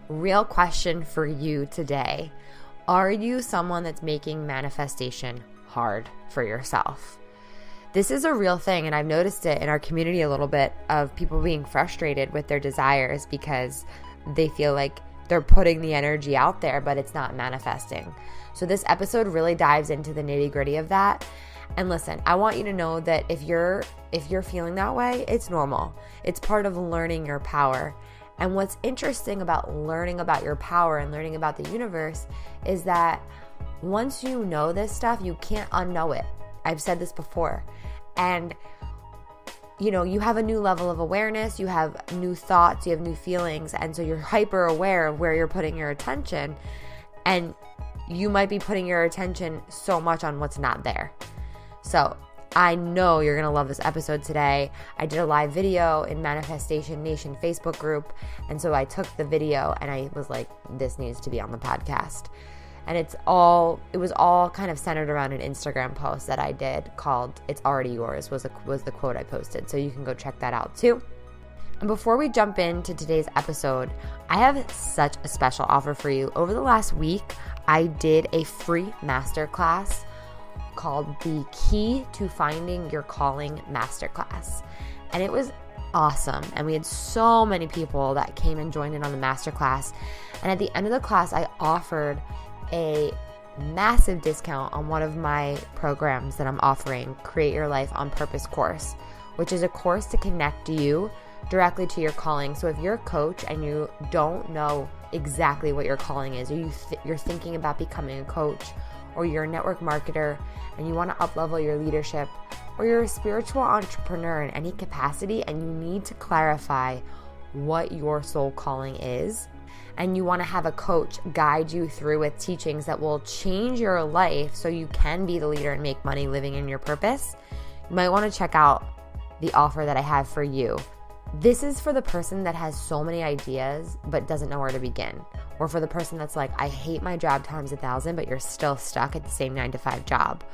real question for you today. Are you someone that's making manifestation hard for yourself? This is a real thing, and I've noticed it in our community a little bit of people being frustrated with their desires because they feel like they're putting the energy out there, but it's not manifesting. So this episode really dives into the nitty-gritty of that. And listen, I want you to know that if you're feeling that way, it's normal. It's part of learning your power. And what's interesting about learning about your power and learning about the universe is that once you know this stuff, you can't unknow it. I've said this before. And you have a new level of awareness, you have new thoughts, you have new feelings, and so you're hyper aware of where you're putting your attention, and you might be putting your attention so much on what's not there. So I know you're going to love this episode today. I did a live video in Manifestation Nation Facebook group, and so I took the video and I was like, this needs to be on the podcast. And it was all kind of centered around an Instagram post that I did called "It's Already Yours" was the quote I posted. So you can go check that out too. And before we jump into today's episode, I have such a special offer for you. Over the last week, I did a free masterclass called the Key to Finding Your Calling Masterclass. And it was awesome. And we had so many people that came and joined in on the masterclass. And at the end of the class, I offered a massive discount on one of my programs that I'm offering, Create Your Life on Purpose course, which is a course to connect you directly to your calling. So if you're a coach and you don't know exactly what your calling is, or you're thinking about becoming a coach, or you're a network marketer and you want to up-level your leadership, or you're a spiritual entrepreneur in any capacity and you need to clarify what your soul calling is, and you want to have a coach guide you through with teachings that will change your life so you can be the leader and make money living in your purpose, you might want to check out the offer that I have for you. This is for the person that has so many ideas but doesn't know where to begin. Or for the person that's like, I hate my job times 1,000, but you're still stuck at the same 9-to-5 job.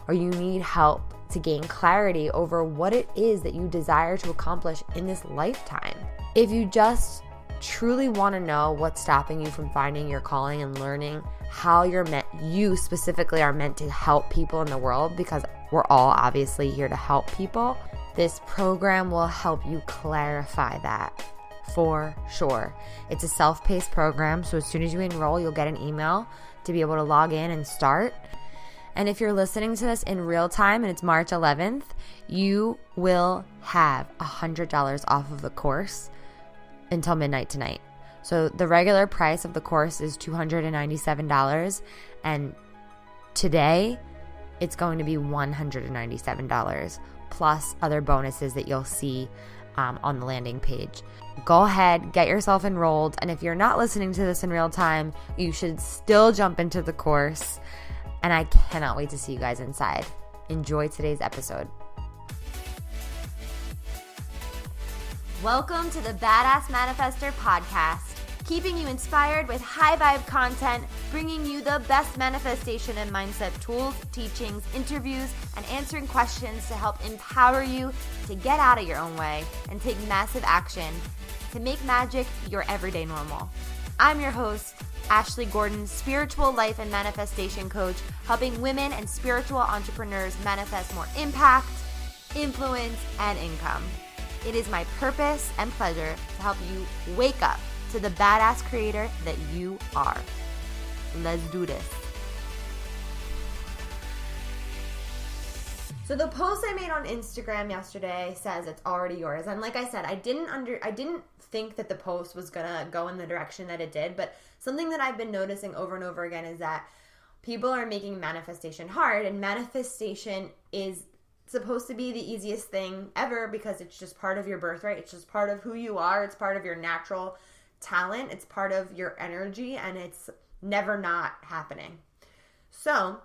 Or you need help to gain clarity over what it is that you desire to accomplish in this lifetime. If you just truly want to know what's stopping you from finding your calling and learning how you specifically are meant to help people in the world, because we're all obviously here to help people, this program will help you clarify that for sure. It's a self-paced program, so as soon as you enroll, you'll get an email to be able to log in and start. And if you're listening to this in real time and it's March 11th, you will have $100 off of the course until midnight tonight. So the regular price of the course is $297, and today it's going to be $197 plus other bonuses that you'll see on the landing page. Go ahead, get yourself enrolled, and if you're not listening to this in real time, you should still jump into the course, and I cannot wait to see you guys inside. Enjoy today's episode. Welcome to the Badass Manifester podcast, keeping you inspired with high vibe content, bringing you the best manifestation and mindset tools, teachings, interviews, and answering questions to help empower you to get out of your own way and take massive action to make magic your everyday normal. I'm your host, Ashley Gordon, spiritual life and manifestation coach, helping women and spiritual entrepreneurs manifest more impact, influence, and income. It is my purpose and pleasure to help you wake up to the badass creator that you are. Let's do this. So the post I made on Instagram yesterday says it's already yours. And like I said, I didn't think that the post was gonna go in the direction that it did, but something that I've been noticing over and over again is that people are making manifestation hard, and manifestation is supposed to be the easiest thing ever because it's just part of your birthright. It's just part of who you are. It's part of your natural talent. It's part of your energy, and it's never not happening. So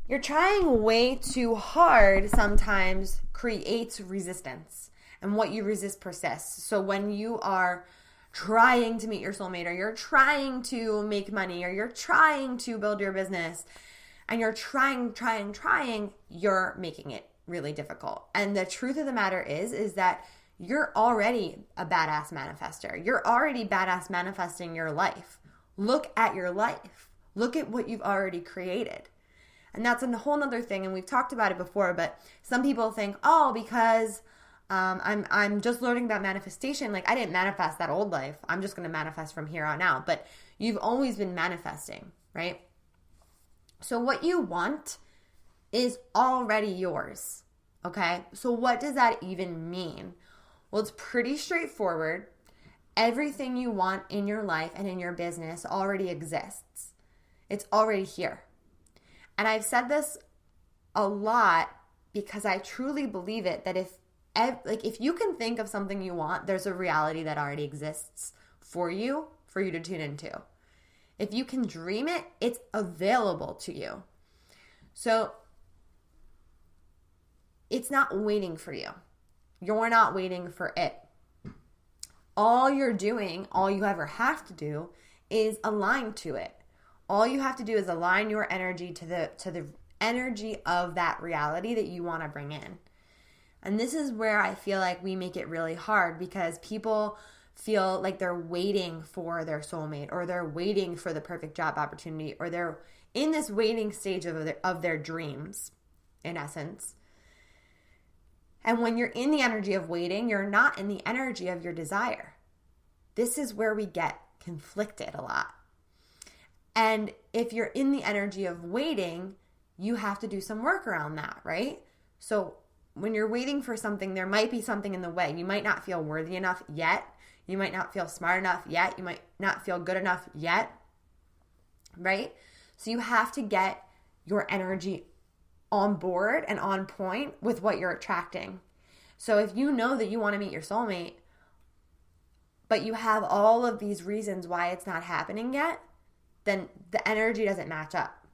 you're trying way too hard sometimes creates resistance, and what you resist persists. So when you are trying to meet your soulmate, or you're trying to make money, or you're trying to build your business, and you're trying, you're making it really difficult. And the truth of the matter is that you're already a badass manifester. You're already badass manifesting your life. Look at your life. Look at what you've already created. And that's a whole nother thing, and we've talked about it before, but some people think, oh, because I'm just learning about manifestation, like I didn't manifest that old life, I'm just going to manifest from here on out. But you've always been manifesting, right? So what you want is already yours, okay? So what does that even mean? Well, it's pretty straightforward. Everything you want in your life and in your business already exists. It's already here. And I've said this a lot because I truly believe it, that if you can think of something you want, there's a reality that already exists for you to tune into. If you can dream it, it's available to you. So it's not waiting for you. You're not waiting for it. All you're doing, all you ever have to do is align to it. All you have to do is align your energy to the energy of that reality that you want to bring in. And this is where I feel like we make it really hard, because people feel like they're waiting for their soulmate, or they're waiting for the perfect job opportunity, or they're in this waiting stage of their dreams, in essence. And when you're in the energy of waiting, you're not in the energy of your desire. This is where we get conflicted a lot. And if you're in the energy of waiting, you have to do some work around that, right? So when you're waiting for something, there might be something in the way. You might not feel worthy enough yet. You might not feel smart enough yet. You might not feel good enough yet, right? So you have to get your energy on board and on point with what you're attracting. So if you know that you want to meet your soulmate, but you have all of these reasons why it's not happening yet, then the energy doesn't match up.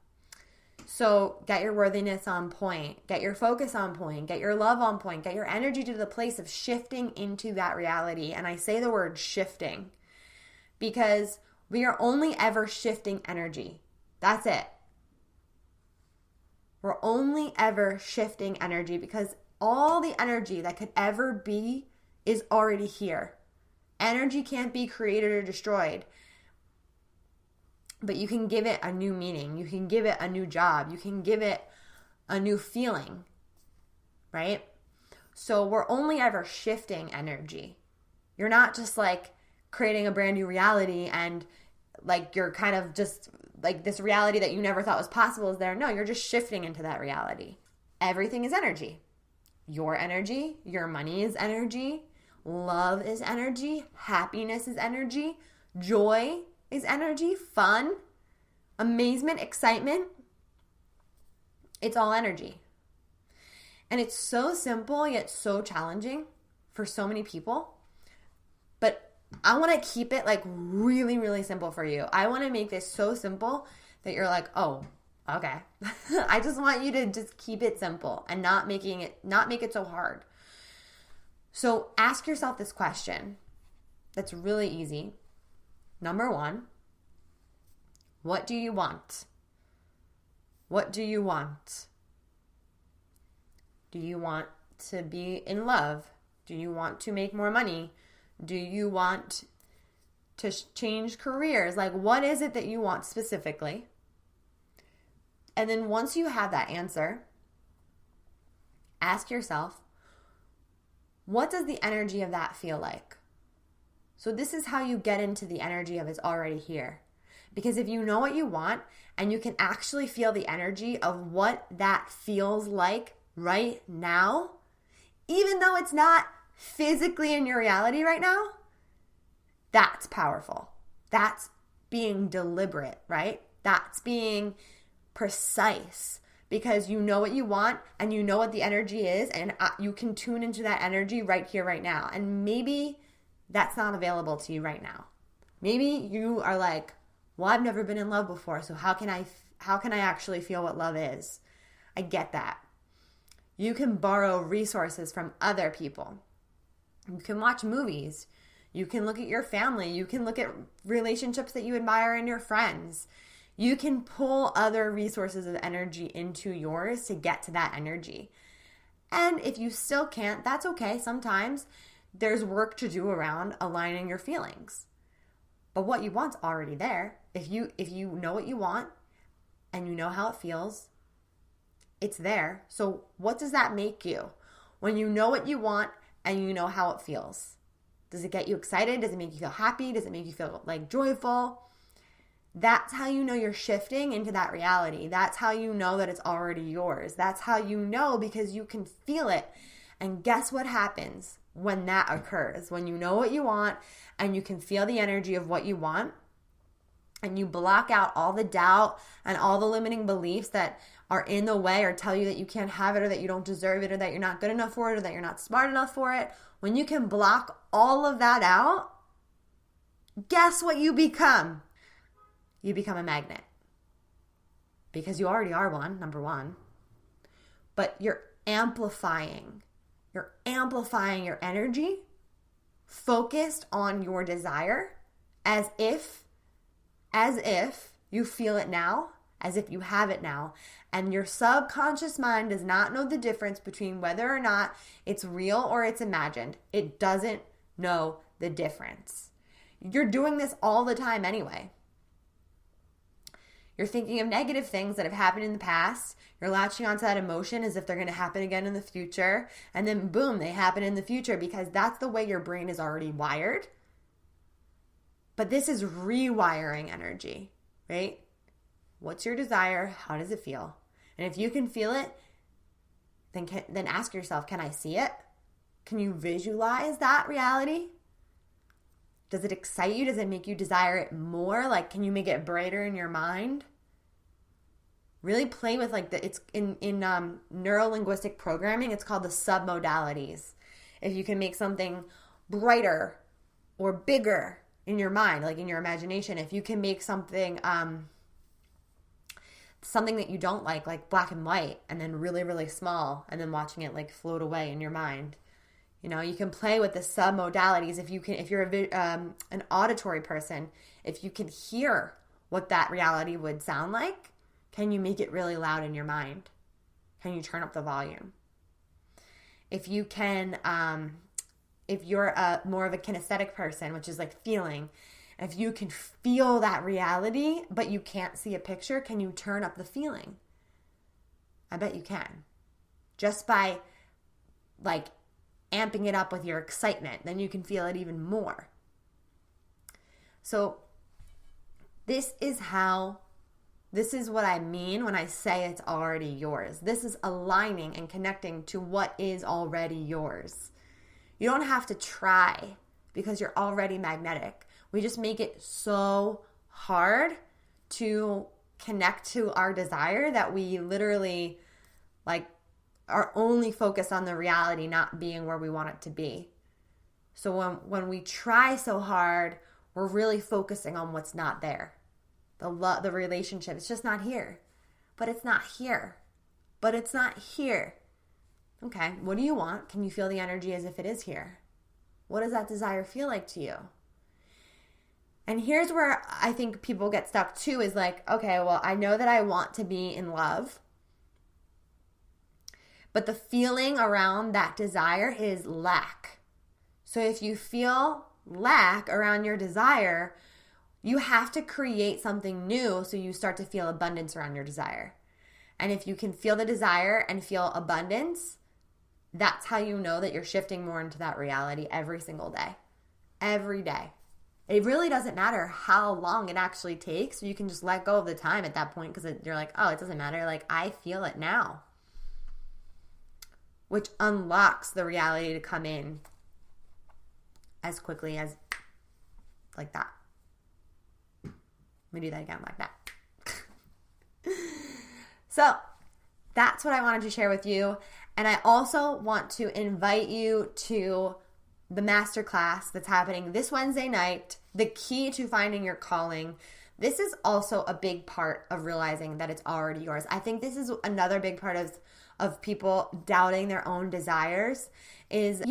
So get your worthiness on point, get your focus on point, get your love on point, get your energy to the place of shifting into that reality. And I say the word shifting because we are only ever shifting energy. That's it. We're only ever shifting energy because all the energy that could ever be is already here. Energy can't be created or destroyed. But you can give it a new meaning. You can give it a new job. You can give it a new feeling, right? So we're only ever shifting energy. You're not just like creating a brand new reality and like you're kind of just like this reality that you never thought was possible is there. No, you're just shifting into that reality. Everything is energy. Your energy, your money is energy, love is energy, happiness is energy, joy is energy, fun, amazement, excitement. It's all energy. And it's so simple yet so challenging for so many people. But I want to keep it like really, really simple for you. I want to make this so simple that you're like, oh, okay. I just want you to just keep it simple and not make it so hard. So ask yourself this question that's really easy. Number one, what do you want? What do you want? Do you want to be in love? Do you want to make more money? Do you want to change careers? Like, what is it that you want specifically? And then once you have that answer, ask yourself, what does the energy of that feel like? So this is how you get into the energy of it's already here. Because if you know what you want and you can actually feel the energy of what that feels like right now, even though it's not physically in your reality right now, that's powerful. That's being deliberate, right? That's being precise because you know what you want and you know what the energy is and you can tune into that energy right here, right now. And maybe that's not available to you right now. Maybe you are like, well, I've never been in love before, so how can I actually feel what love is? I get that. You can borrow resources from other people. You can watch movies. You can look at your family. You can look at relationships that you admire in your friends. You can pull other resources of energy into yours to get to that energy. And if you still can't, that's okay. Sometimes there's work to do around aligning your feelings. But what you want's already there. If you know what you want and you know how it feels, it's there. So what does that make you? When you know what you want and you know how it feels. Does it get you excited? Does it make you feel happy? Does it make you feel like joyful? That's how you know you're shifting into that reality. That's how you know that it's already yours. That's how you know, because you can feel it. And guess what happens when that occurs? When you know what you want and you can feel the energy of what you want, and you block out all the doubt and all the limiting beliefs that are in the way or tell you that you can't have it or that you don't deserve it or that you're not good enough for it or that you're not smart enough for it. When you can block all of that out, guess what you become? You become a magnet. Because you already are one, number one. But you're amplifying. You're amplifying your energy, focused on your desire, as if you feel it now, as if you have it now. And your subconscious mind does not know the difference between whether or not it's real or it's imagined. It doesn't know the difference. You're doing this all the time anyway. You're thinking of negative things that have happened in the past. You're latching onto that emotion as if they're going to happen again in the future. And then boom, they happen in the future, because that's the way your brain is already wired. But this is rewiring energy, right? What's your desire? How does it feel? And if you can feel it, then ask yourself, can I see it? Can you visualize that reality? Does it excite you? Does it make you desire it more? Like, can you make it brighter in your mind? Really play with it's in neuro-linguistic programming, it's called the submodalities. If you can make something brighter or bigger in your mind, like in your imagination, if you can make something something that you don't like black and white, and then really, really small, and then watching it like float away in your mind. You know, you can play with the submodalities. If you're an auditory person, if you can hear what that reality would sound like, can you make it really loud in your mind? Can you turn up the volume? If you can, if you're more of a kinesthetic person, which is like feeling, if you can feel that reality, but you can't see a picture, can you turn up the feeling? I bet you can. Just by like amping it up with your excitement, then you can feel it even more. So this is what I mean when I say it's already yours. This is aligning and connecting to what is already yours. You don't have to try, because you're already magnetic. We just make it so hard to connect to our desire that we literally are only focused on the reality not being where we want it to be. So when we try so hard, we're really focusing on what's not there. The relationship, it's just not here. But it's not here. But it's not here. Okay, what do you want? Can you feel the energy as if it is here? What does that desire feel like to you? And here's where I think people get stuck too, is like, okay, well, I know that I want to be in love, but the feeling around that desire is lack. So if you feel lack around your desire, you have to create something new so you start to feel abundance around your desire. And if you can feel the desire and feel abundance, that's how you know that you're shifting more into that reality every single day. Every day. It really doesn't matter how long it actually takes. You can just let go of the time at that point, because you're like, oh, it doesn't matter. Like, I feel it now. Which unlocks the reality to come in as quickly as like that. Let me do that again, like that. So that's what I wanted to share with you. And I also want to invite you to the masterclass that's happening this Wednesday night, The Key to Finding Your Calling. This is also a big part of realizing that it's already yours. I think this is another big part of people doubting their own desires is,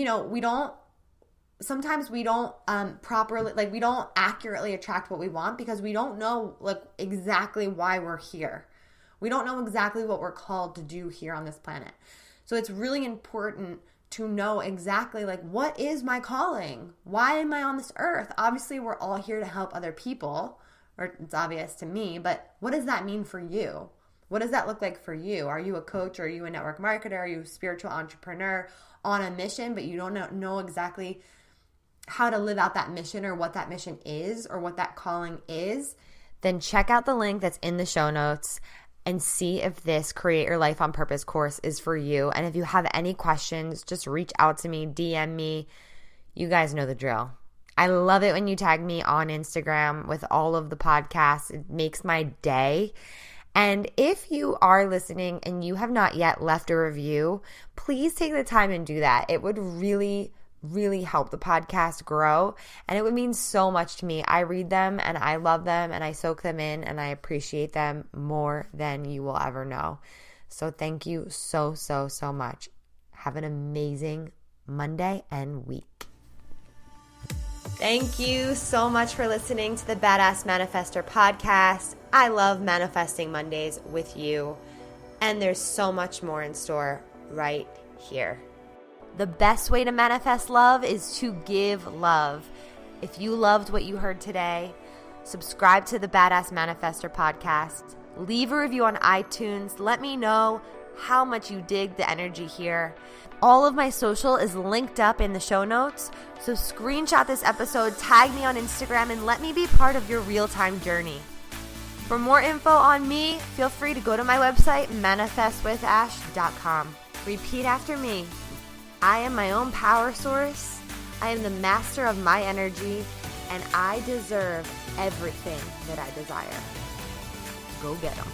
sometimes we don't properly, we don't accurately attract what we want because we don't know exactly why we're here. We don't know exactly what we're called to do here on this planet. So it's really important to know exactly like, what is my calling? Why am I on this earth? Obviously, we're all here to help other people, or it's obvious to me, but what does that mean for you? What does that look like for you? Are you a coach? Or are you a network marketer? Are you a spiritual entrepreneur on a mission, but you don't know exactly how to live out that mission or what that mission is or what that calling is? Then check out the link that's in the show notes and see if this Create Your Life on Purpose course is for you. And if you have any questions, just reach out to me, DM me. You guys know the drill. I love it when you tag me on Instagram with all of the podcasts. It makes my day. And if you are listening and you have not yet left a review, please take the time and do that. It would really help the podcast grow, and it would mean so much to me. I read them and I love them and I soak them in and I appreciate them more than you will ever know. So thank you so much. Have an amazing Monday and week. Thank you so much for listening to the Badass Manifestor podcast. I love manifesting Mondays with you, and there's so much more in store right here. The best way to manifest love is to give love. If you loved what you heard today, subscribe to the Badass Manifestor podcast. Leave a review on iTunes. Let me know how much you dig the energy here. All of my social is linked up in the show notes. So screenshot this episode, tag me on Instagram, and let me be part of your real-time journey. For more info on me, feel free to go to my website, manifestwithash.com. Repeat after me. I am my own power source. I am the master of my energy, and I deserve everything that I desire. Go get 'em.